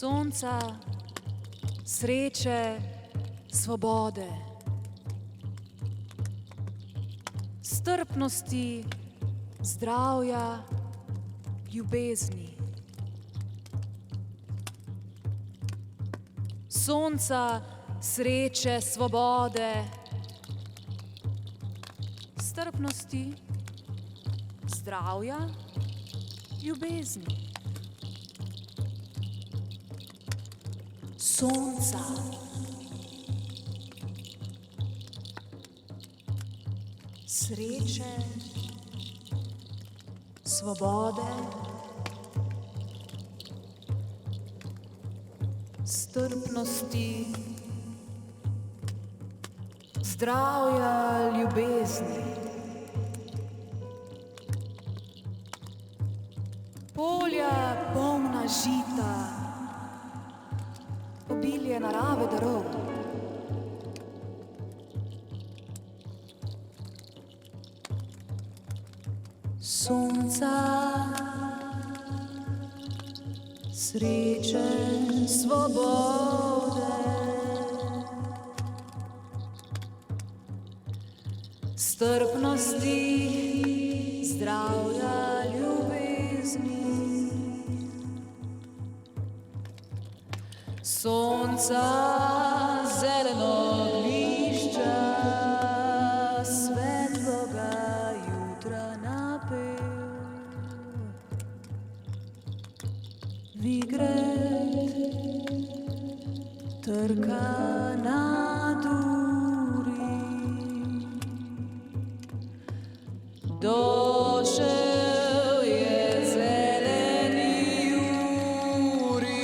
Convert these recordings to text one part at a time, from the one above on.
Sonca, sreče, svobode. strpnosti, zdravja, ljubezni. Sonca, sreče, svobode, strpnosti, zdravja, ljubezni. Sonca. Sreče, svobode, strpnosti, zdravja, ljubezni. Polja polna žita, obilje narave darov. Sonca, sreče, svobode, strpnosti, zdravja, ljubezni. Sonca, zeleno oglišča, svetloga jutra napev. Vigret trka na duri, došel je zeleni juri.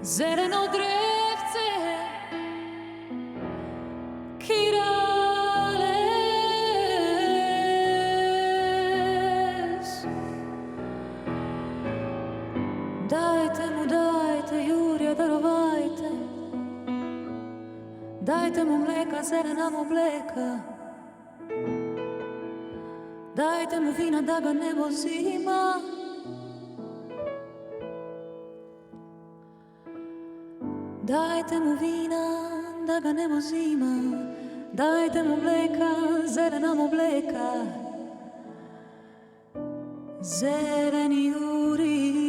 Zeleno drevce Kirales. Dajte mu, dajte, Jurja, darovajte. Dajte mu mleka, zelena mu mleka. Dajte mu vina, da ga ne bo zima. Dajte mu vina, da ga ne bo zima. Dajte mu mleka, zelena mu mleka. Zeleni Juri.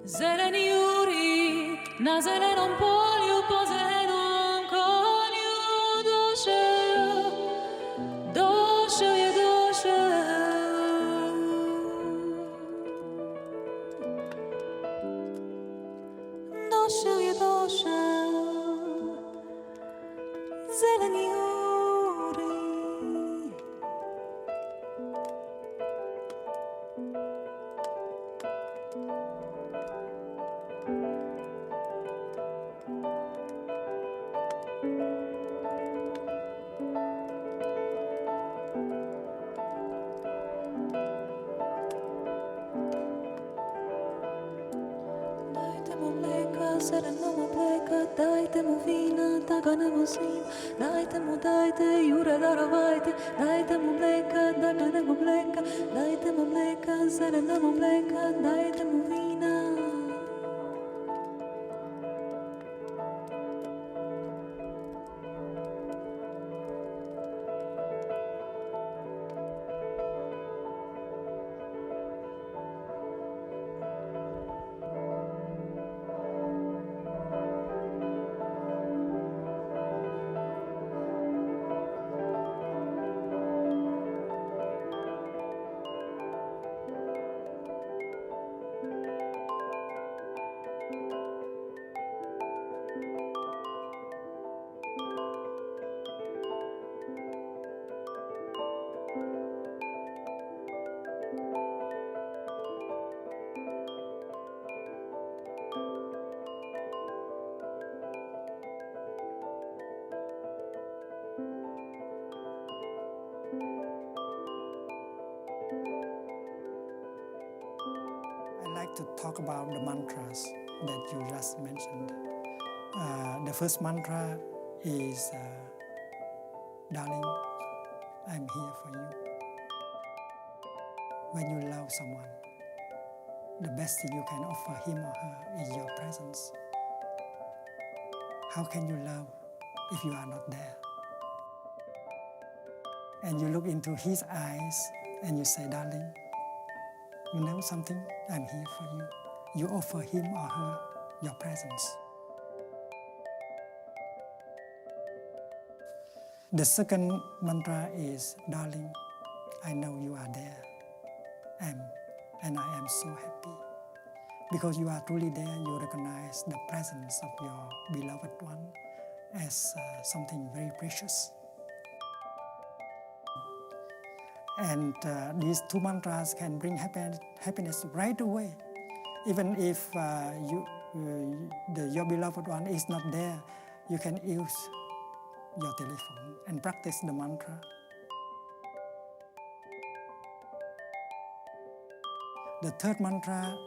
Zeleni Juri, na zelenom polju, po zelenom konju došel, došel je došel. Došel je došel, zeleni Juri. Zeleno mu mleka, dajte mu vina, da ga ne bo zima. Dajte mu, dajte, Jure, darovajte. Dajte mu mleka, da ga ne bo mleka. Dajte mu mleka, zeleno mu mleka. Dajte mu vina. I'd like to talk about the mantras that you just mentioned. The first mantra is, darling, I'm here for you. When you love someone, the best thing you can offer him or her is your presence. How can you love if you are not there? And you look into his eyes and you say, darling, you know something? I'm here for you. You offer him or her your presence. The second mantra is, darling, I know you are there. And I am so happy. Because you are truly there, you recognize the presence of your beloved one as something very precious. And these two mantras can bring happiness right away. Even if your beloved one is not there, you can use your telephone and practice the mantra. The third mantra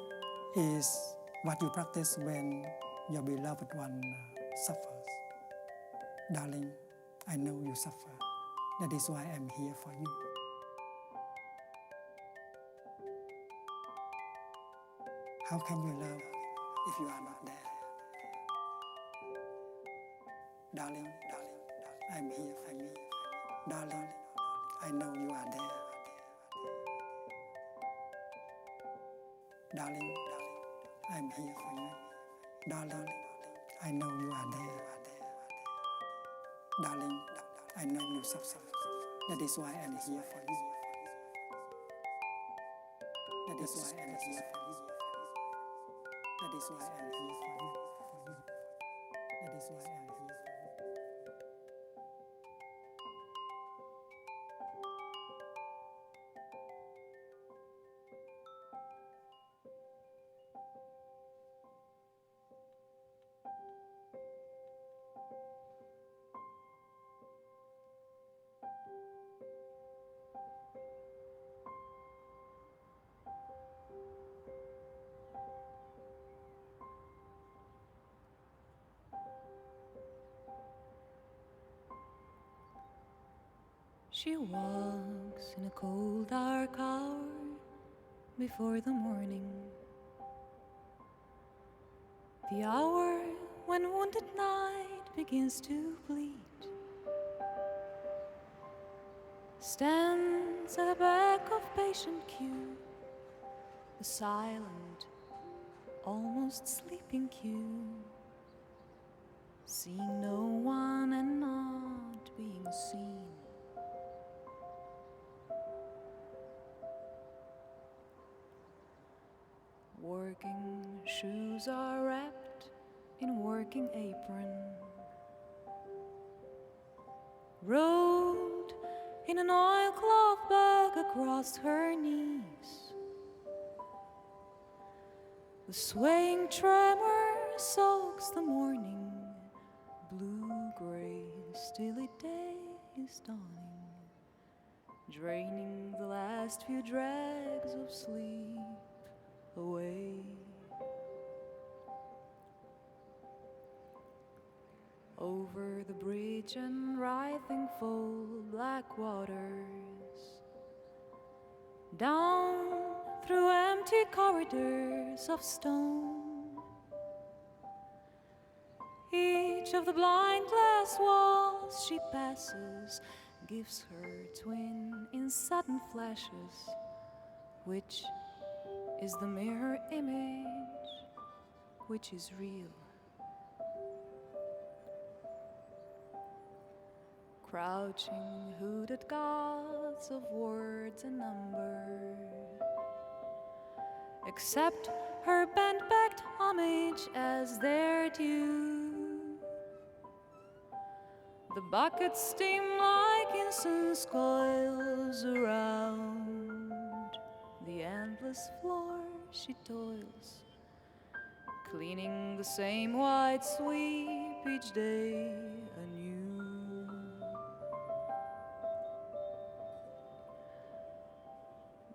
is what you practice when your beloved one suffers. Darling, I know you suffer. That is why I'm here for you. How can you love if you are not there? Darling, I'm here for you. Darling, I know you are there. Darling, I'm here for you. Darling, I know you are there. Darling, I know you suffer. That is why I'm here for you. That is why I'm here for you. That is why I'm here for you. That is why I'm here for you. She walks in a cold dark hour before the morning, the hour when wounded night begins to bleed. Stands at the back of patient queue, the silent, almost sleeping queue, seeing no one and not being seen. Working shoes are wrapped in working apron, rolled in an oilcloth bag across her knees. The swaying tremor soaks the morning, blue-gray, stilly day is dawning, draining the last few dregs of sleep away. Over the bridge and writhing full black waters, down through empty corridors of stone, each of the blind glass walls she passes gives her twin in sudden flashes, which is the mirror image, which is real. Crouching, hooded gods of words and numbers, accept her bent-backed homage as their due. The buckets steam like incense coils around the endless floor she toils, cleaning the same white sweep each day anew.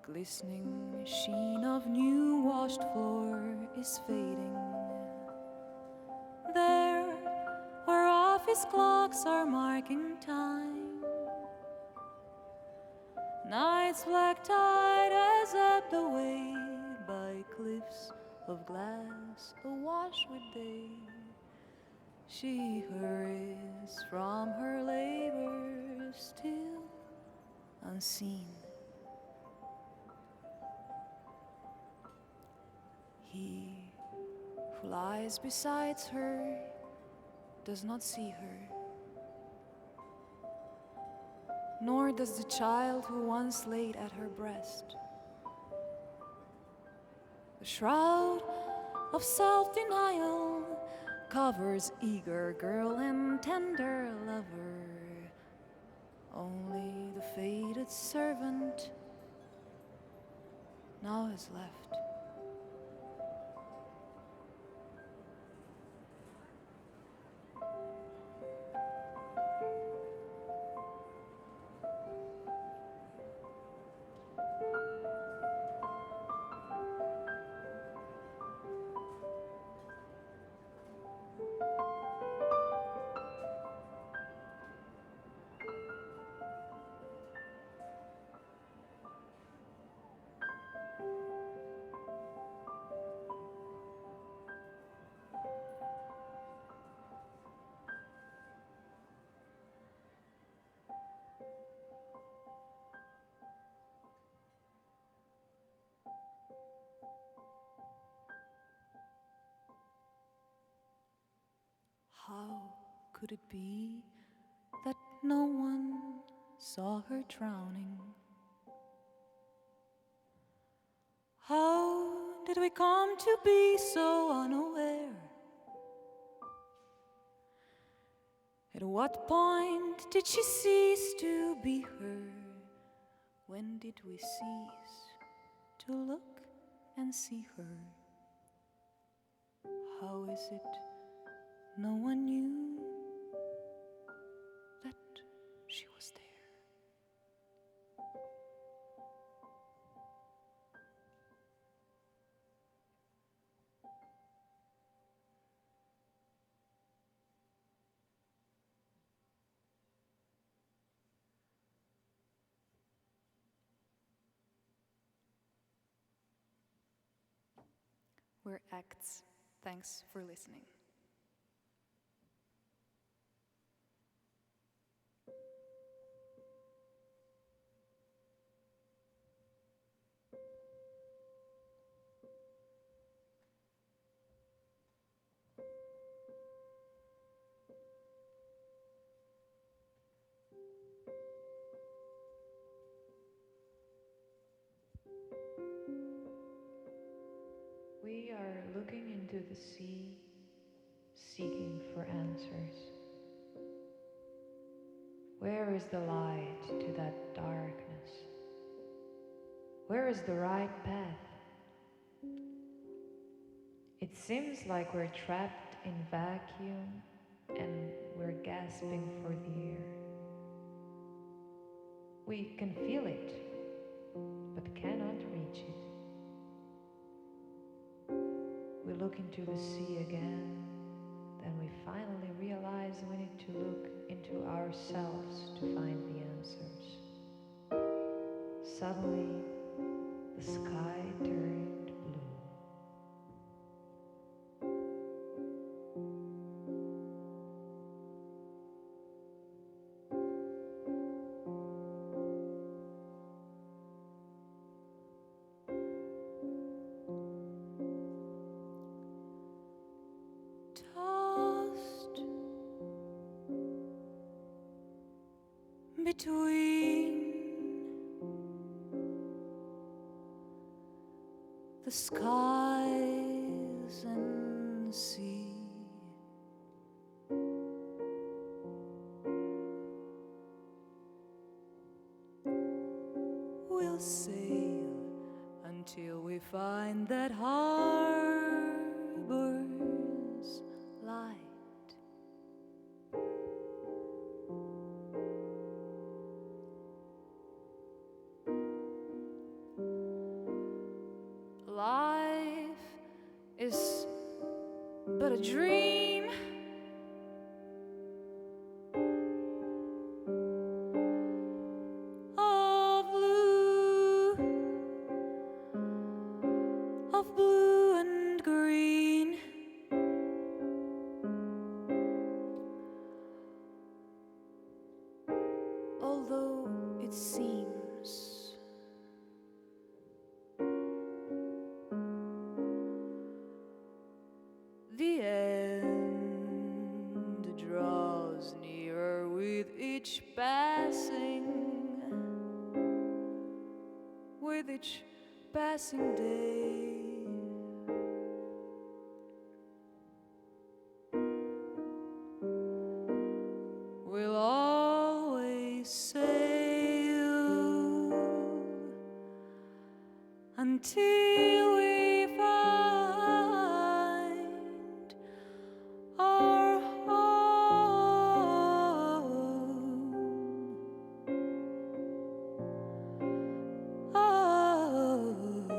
Glistening sheen of new washed floor is fading. There, where office clocks are marking time, night's black tide has ebbed away by cliffs of glass awash with day. She hurries from her labor still unseen. He who lies beside her does not see her, nor does the child who once laid at her breast. The shroud of self-denial covers eager girl and tender lover. Only the faded servant now is left. How could it be that no one saw her drowning? How did we come to be so unaware? At what point did she cease to be her? When did we cease to look and see her? How is it no one knew that she was there? We're Acts. Thanks for listening. We are looking into the sea, seeking for answers. Where is the light to that darkness? Where is the right path? It seems like we're trapped in vacuum and we're gasping for the air. We can feel it, but cannot reach it. We look into the sea again, then we finally realize we need to look into ourselves to find the answers. Suddenly, the sky turned blue. Tossed between the skies and the sea, we'll sail until we find that harbor's light. Life is but a dream, of blue and green. Although it seems the end draws nearer with each passing day. We'll always sail until we find our home. Our home.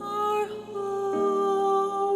Our home.